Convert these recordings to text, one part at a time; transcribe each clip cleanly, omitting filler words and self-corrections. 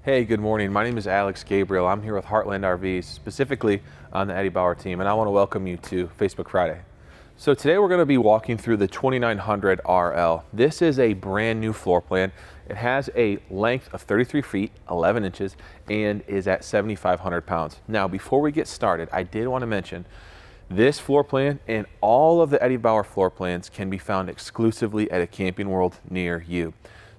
Hey, good morning. My name is Alex Gabriel. I'm here with Heartland RVs, specifically on the Eddie Bauer team, and I want to welcome you to Facebook Friday. So today we're going to be walking through the 2900RL. This is a brand new floor plan. It has a length of 33 feet, 11 inches, and is at 7,500 pounds. Now, before we get started, I did want to mention this floor plan and all of the Eddie Bauer floor plans can be found exclusively at a Camping World near you.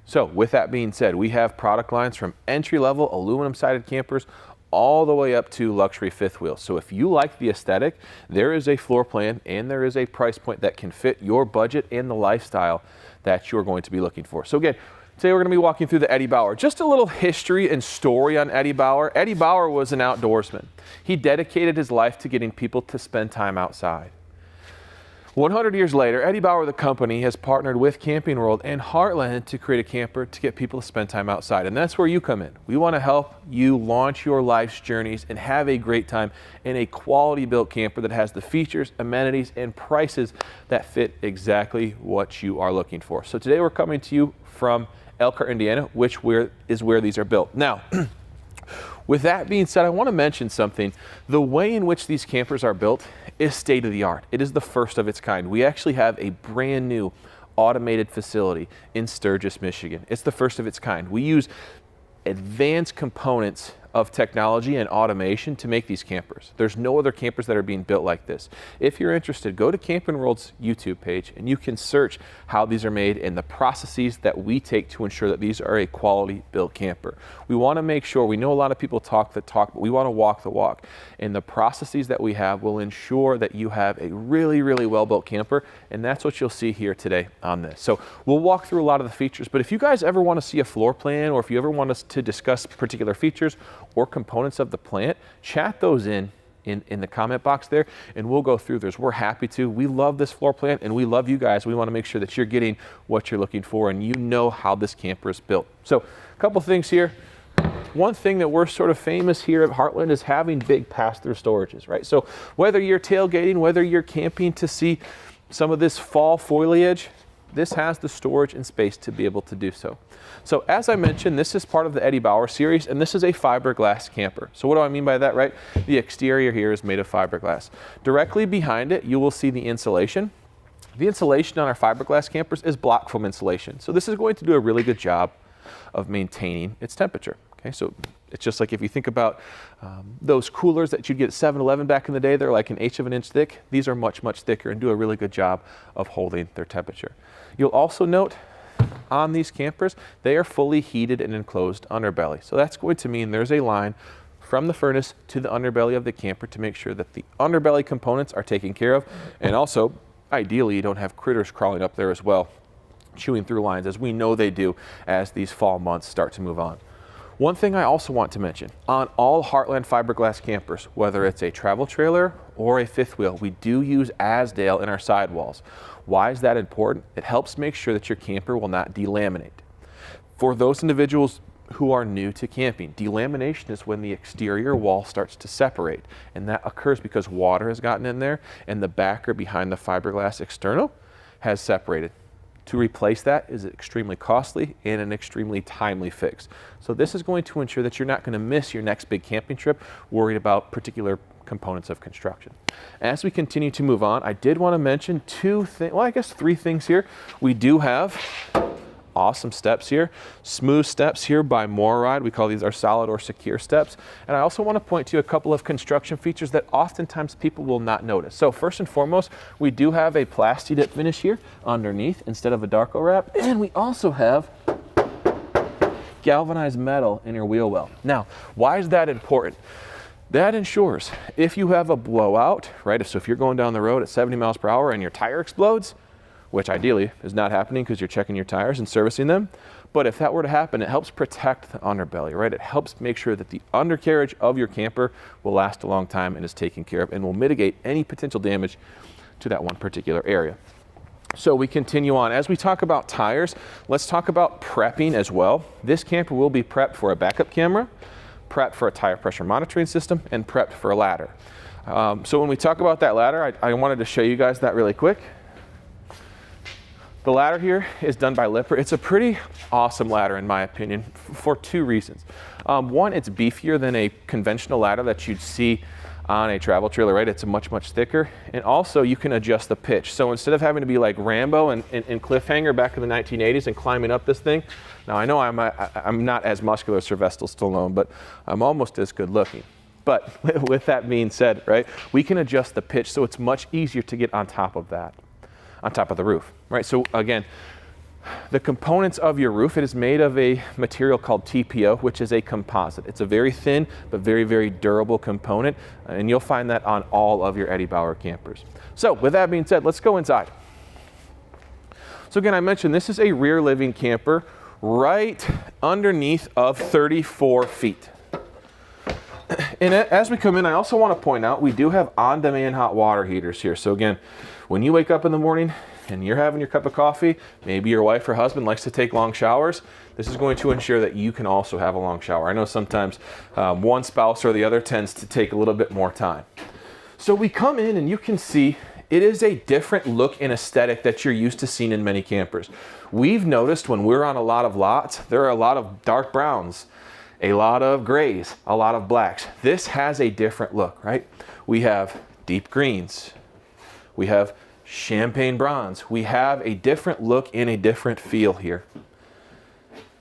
So with that being said, we have product lines from entry-level aluminum sided campers all the way up to luxury fifth wheels. So if you like the aesthetic, there is a floor plan and there is a price point that can fit your budget and the lifestyle that you're going to be looking for. So again, today we're going to be walking through the Eddie Bauer. Just a little history and story on Eddie Bauer. Eddie Bauer was an outdoorsman. He dedicated his life to getting people to spend time outside. 100 years later, Eddie Bauer, the company, has partnered with Camping World and Heartland to create a camper to get people to spend time outside. And that's where you come in. We want to help you launch your life's journeys and have a great time in a quality built camper that has the features, amenities, and prices that fit exactly what you are looking for. So today we're coming to you from Elkhart, Indiana, which is where these are built. Now, with that being said, I want to mention something. The way in which these campers are built is state of the art. It is the first of its kind. We actually have a brand new automated facility in Sturgis, Michigan. It's the first of its kind. We use advanced components of technology and automation to make these campers. There's no other campers that are being built like this. If you're interested, go to Camping World's YouTube page and you can search how these are made and the processes that we take to ensure that these are a quality built camper. We want to make sure, we know a lot of people talk the talk, but we want to walk the walk. And the processes that we have will ensure that you have a really, really well built camper, and that's what you'll see here today on this. So we'll walk through a lot of the features, but if you guys ever want to see a floor plan or if you ever want us to discuss particular features or components of the plant, chat those in the comment box there and we'll go through those. We're happy to. We love this floor plan and we love you guys. We want to make sure that you're getting what you're looking for and you know how this camper is built. So a couple things here. One thing that we're sort of famous here at Heartland is having big pass-through storages, right? So whether you're tailgating, whether you're camping to see some of this fall foliage, this has the storage and space to be able to do so. So as I mentioned, this is part of the Eddie Bauer series, and this is a fiberglass camper. So what do I mean by that, right? The exterior here is made of fiberglass. Directly behind it, you will see the insulation. The insulation on our fiberglass campers is block foam insulation. So this is going to do a really good job of maintaining its temperature. Okay, so it's just like if you think about those coolers that you'd get at 7-Eleven back in the day, they're like an eighth of an inch thick. These are much, much thicker and do a really good job of holding their temperature. You'll also note on these campers, they are fully heated and enclosed underbelly. So that's going to mean there's a line from the furnace to the underbelly of the camper to make sure that the underbelly components are taken care of. And also, ideally, you don't have critters crawling up there as well, chewing through lines, as we know they do as these fall months start to move on. One thing I also want to mention, on all Heartland fiberglass campers, whether it's a travel trailer or a fifth wheel, we do use Azdale in our sidewalls. Why is that important? It helps make sure that your camper will not delaminate. For those individuals who are new to camping, delamination is when the exterior wall starts to separate, and that occurs because water has gotten in there and the backer behind the fiberglass external has separated. To replace that is extremely costly and an extremely timely fix. So this is going to ensure that you're not going to miss your next big camping trip worried about particular components of construction. As we continue to move on, I did want to mention three things here. We do have awesome steps here, smooth steps here by MoreRide. We call these our solid or secure steps. And I also want to point to a couple of construction features that oftentimes people will not notice. So first and foremost, we do have a Plasti-Dip finish here underneath instead of a Darko wrap. And we also have galvanized metal in your wheel well. Now, why is that important? That ensures if you have a blowout, right? So if you're going down the road at 70 miles per hour and your tire explodes, which ideally is not happening because you're checking your tires and servicing them. But if that were to happen, it helps protect the underbelly, right? It helps make sure that the undercarriage of your camper will last a long time and is taken care of and will mitigate any potential damage to that one particular area. So we continue on. As we talk about tires, let's talk about prepping as well. This camper will be prepped for a backup camera, prepped for a tire pressure monitoring system, and prepped for a ladder. So when we talk about that ladder, I wanted to show you guys that really quick. The ladder here is done by Lippert. It's a pretty awesome ladder in my opinion for two reasons. One, it's beefier than a conventional ladder that you'd see on a travel trailer, right? It's much thicker. And also you can adjust the pitch. So instead of having to be like Rambo and Cliffhanger back in the 1980s and climbing up this thing, now I know I'm not as muscular as Sylvester Stallone, but I'm almost as good looking. But with that being said, right, we can adjust the pitch so it's much easier to get on top of that, on top of the roof, right? So again, the components of your roof, it is made of a material called TPO, which is a composite. It's a very thin but very durable component, and you'll find that on all of your Eddie Bauer campers. So with that being said, let's go inside. So again, I mentioned this is a rear living camper right underneath of 34 feet. And as we come in, I also want to point out we do have on-demand hot water heaters here. So again, when you wake up in the morning and you're having your cup of coffee, maybe your wife or husband likes to take long showers, this is going to ensure that you can also have a long shower. I know sometimes one spouse or the other tends to take a little bit more time. So we come in and you can see it is a different look and aesthetic that you're used to seeing in many campers. We've noticed when we're on a lot of lots, there are a lot of dark browns, a lot of grays, a lot of blacks. This has a different look, right? We have deep greens. We have champagne bronze. We have a different look and a different feel here.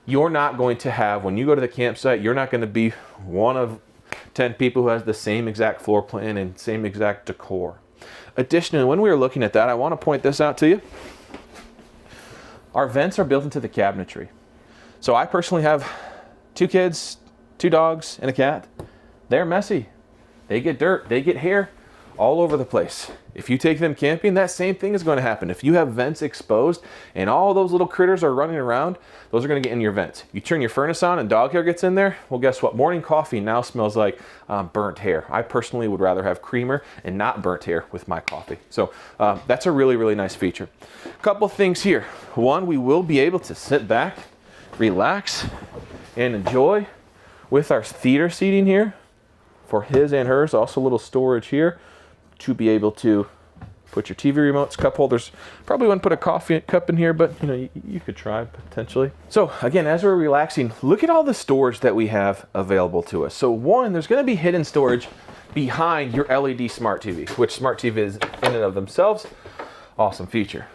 You're not going to have, when you go to the campsite, you're not going to be one of 10 people who has the same exact floor plan and same exact decor. Additionally, when we were looking at that, I want to point this out to you. Our vents are built into the cabinetry. So I personally have 2 kids, 2 dogs, and a cat. They're messy. They get dirt, they get hair all over the place. If you take them camping, that same thing is going to happen. If you have vents exposed and all those little critters are running around, those are going to get in your vents. You turn your furnace on and dog hair gets in there, well, guess what? Morning coffee now smells like burnt hair. I personally would rather have creamer and not burnt hair with my coffee. So that's a really nice feature. A couple things here. One, we will be able to sit back, relax, and enjoy with our theater seating here for his and hers. Also a little storage here to be able to put your TV remotes, cup holders. Probably wouldn't put a coffee cup in here, but you know, you could try potentially. So again, as we're relaxing, look at all the storage that we have available to us. So one, there's going to be hidden storage behind your LED smart TV, which smart TV is in and of themselves. Awesome feature.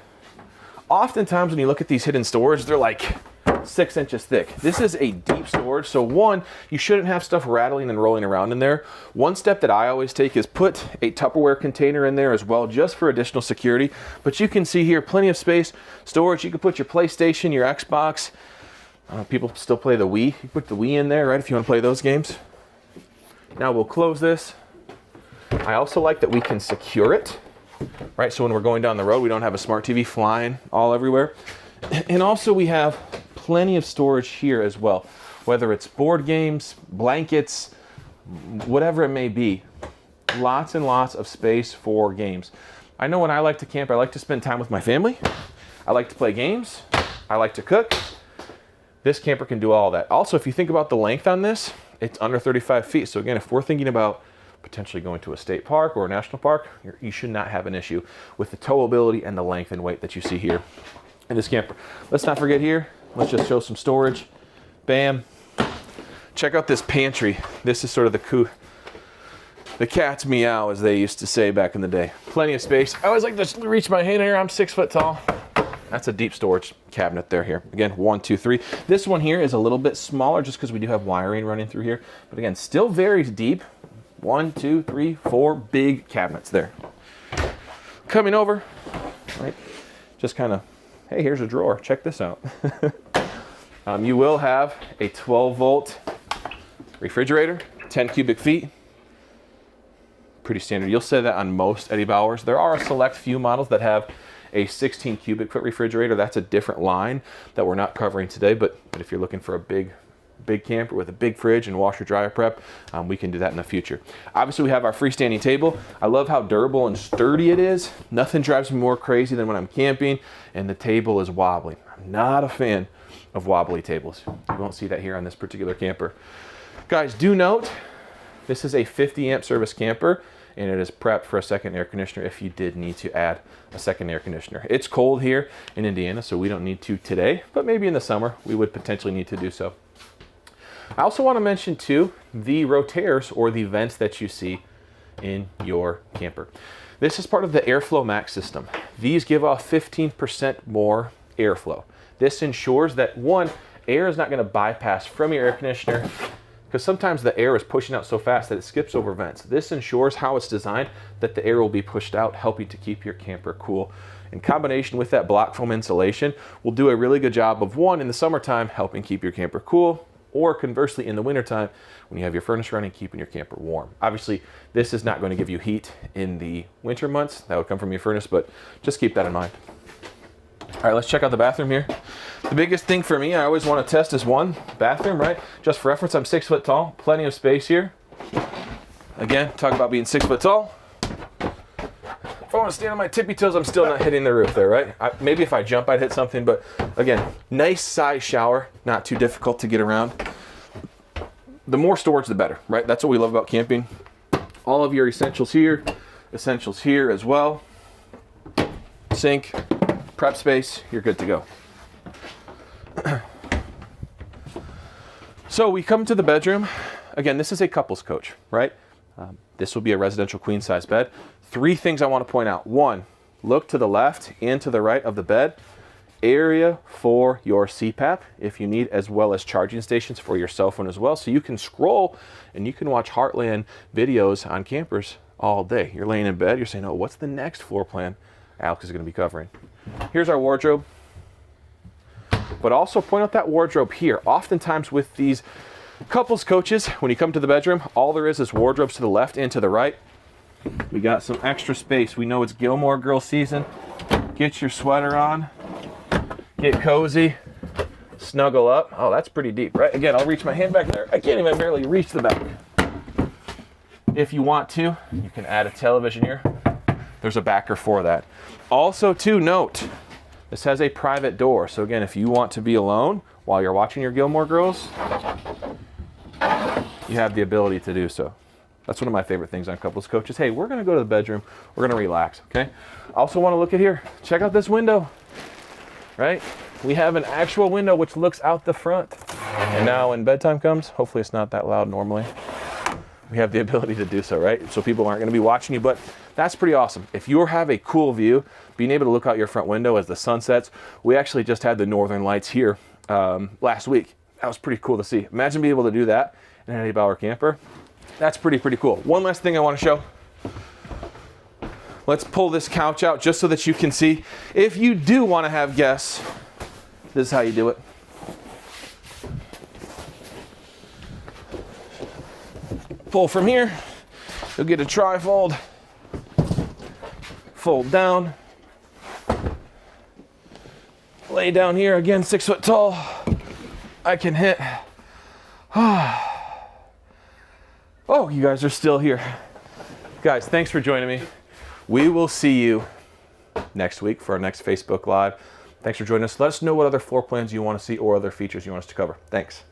Oftentimes when you look at these hidden storage, they're like 6 inches thick. This is a deep storage, so one, you shouldn't have stuff rattling and rolling around in there. One step that I always take is put a Tupperware container in there as well, just for additional security. But you can see here, plenty of space, storage. You can put your PlayStation, your Xbox. People still play the Wii. You put the Wii in there, right, if you want to play those games. Now we'll close this. I also like that we can secure it, right? So when we're going down the road, we don't have a smart TV flying all everywhere. And also we have plenty of storage here as well, whether it's board games, blankets, whatever it may be. Lots and lots of space for games. I know when I like to camp, I like to spend time with my family. I like to play games. I like to cook. This camper can do all that. Also, if you think about the length on this, it's under 35 feet. So again, if we're thinking about potentially going to a state park or a national park, you should not have an issue with the towability and the length and weight that you see here in this camper. Let's not forget here, let's just show some storage. Bam. Check out this pantry. This is sort of the cat's meow, as they used to say back in the day. Plenty of space. I always like to reach my hand here. I'm 6 foot tall. That's a deep storage cabinet there here. Again, 1, 2, 3. This one here is a little bit smaller just because we do have wiring running through here. But again, still very deep. 1, 2, 3, 4 big cabinets there. Coming over, right? Just kind of, hey, here's a drawer. Check this out. You will have a 12-volt refrigerator, 10 cubic feet. Pretty standard. You'll see that on most Eddie Bauers. There are a select few models that have a 16 cubic foot refrigerator. That's a different line that we're not covering today, but if you're looking for a big camper with a big fridge and washer dryer prep, we can do that in the future. Obviously, we have our freestanding table. I love how durable and sturdy it is. Nothing drives me more crazy than when I'm camping and the table is wobbling. I'm not a fan of wobbly tables. You won't see that here on this particular camper. Guys, do note, this is a 50 amp service camper. and it is prepped for a second air conditioner if you did need to add a second air conditioner. It's cold here in Indiana, so we don't need to today, but maybe in the summer we would potentially need to do so. I also want to mention too, the rotaires or the vents that you see in your camper. This is part of the Airflow Max system. These give off 15% more airflow. This ensures that one, air is not going to bypass from your air conditioner, because sometimes the air is pushing out so fast that it skips over vents. This ensures how it's designed that the air will be pushed out, helping to keep your camper cool. In combination with that block foam insulation, will do a really good job of one, in the summertime, helping keep your camper cool, or conversely in the wintertime, when you have your furnace running, keeping your camper warm. Obviously, this is not going to give you heat in the winter months. That would come from your furnace, but just keep that in mind. All right, let's check out the bathroom here. The biggest thing for me, I always want to test is one, bathroom, right? Just for reference, I'm 6 foot tall, plenty of space here. Again, talk about being 6 foot tall. If I want to stand on my tippy toes, I'm still not hitting the roof there, right? Maybe if I jump, I'd hit something, but again, nice size shower, not too difficult to get around. The more storage, the better, right? That's what we love about camping. All of your essentials here as well. Sink, prep space, you're good to go. So we come to the bedroom. Again, this is a couples coach, right? This will be a residential queen size bed. 3 things I want to point out. 1, look to the left and to the right of the bed. Area for your CPAP if you need, as well as charging stations for your cell phone as well. So you can scroll and you can watch Heartland videos on campers all day. You're laying in bed, you're saying, oh, what's the next floor plan Alex is going to be covering? Here's our wardrobe. But also point out that wardrobe here. Oftentimes with these couples coaches, when you come to the bedroom, all there is wardrobes to the left and to the right. We got some extra space. We know it's Gilmore Girl season. Get your sweater on, get cozy, snuggle up. Oh, that's pretty deep, right? Again, I'll reach my hand back there. I can't even barely reach the back. If you want to, you can add a television here. There's a backer for that. Also, to note, this has a private door. So again, if you want to be alone while you're watching your Gilmore Girls, you have the ability to do so. That's one of my favorite things on couples coaches. Hey, we're gonna go to the bedroom, we're gonna relax, okay? Also wanna look at here, check out this window, right? We have an actual window which looks out the front. And now when bedtime comes, hopefully it's not that loud normally, we have the ability to do so, right? So people aren't gonna be watching you, but that's pretty awesome. If you have a cool view, being able to look out your front window as the sun sets, we actually just had the northern lights here last week. That was pretty cool to see. Imagine being able to do that in an Eddie Bauer camper. That's pretty cool. One last thing I want to show. Let's pull this couch out just so that you can see. If you do want to have guests, this is how you do it. Pull from here. You'll get a trifold. Fold down. Lay down here, again, 6 foot tall. I can hit. Oh, you guys are still here. Guys, thanks for joining me. We will see you next week for our next Facebook Live. Thanks for joining us. Let us know what other floor plans you want to see or other features you want us to cover. Thanks.